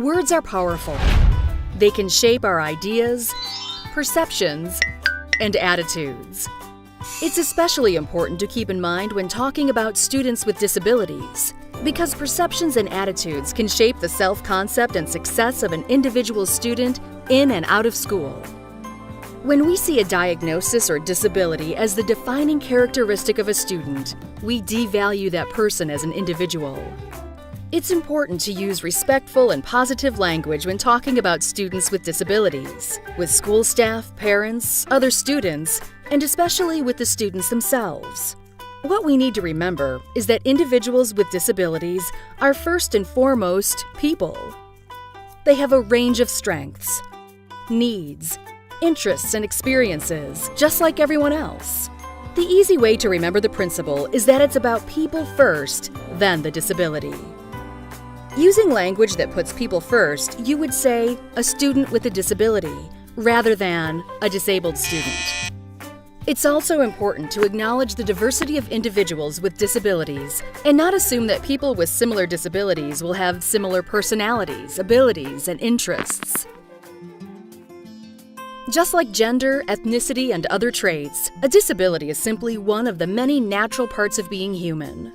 Words are powerful. They can shape our ideas, perceptions, and attitudes. It's especially important to keep in mind when talking about students with disabilities, because perceptions and attitudes can shape the self-concept and success of an individual student in and out of school. When we see a diagnosis or disability as the defining characteristic of a student, we devalue that person as an individual. It's important to use respectful and positive language when talking about students with disabilities, with school staff, parents, other students, and especially with the students themselves. What we need to remember is that individuals with disabilities are first and foremost people. They have a range of strengths, needs, interests, and experiences, just like everyone else. The easy way to remember the principle is that it's about people first, then the disability. Using language that puts people first, you would say a student with a disability, rather than a disabled student. It's also important to acknowledge the diversity of individuals with disabilities and not assume that people with similar disabilities will have similar personalities, abilities, and interests. Just like gender, ethnicity, and other traits, a disability is simply one of the many natural parts of being human.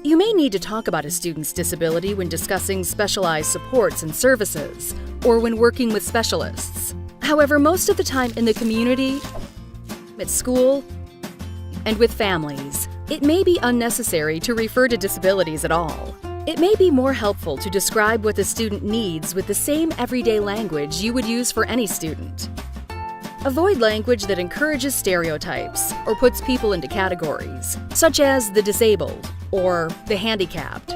You may need to talk about a student's disability when discussing specialized supports and services, or when working with specialists. However, most of the time in the community, at school, and with families, it may be unnecessary to refer to disabilities at all. It may be more helpful to describe what the student needs with the same everyday language you would use for any student. Avoid language that encourages stereotypes or puts people into categories, such as the disabled or the handicapped.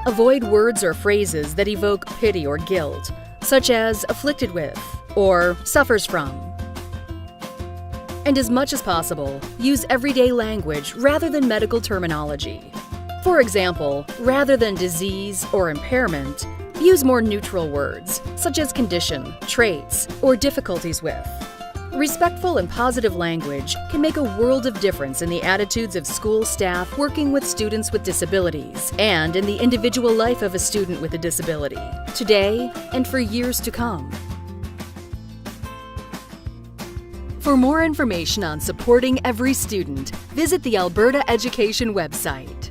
Avoid words or phrases that evoke pity or guilt, such as afflicted with or suffers from. And as much as possible, use everyday language rather than medical terminology. For example, rather than disease or impairment, use more neutral words, such as condition, traits, or difficulties with. Respectful and positive language can make a world of difference in the attitudes of school staff working with students with disabilities and in the individual life of a student with a disability, today and for years to come. For more information on supporting every student, visit the Alberta Education website.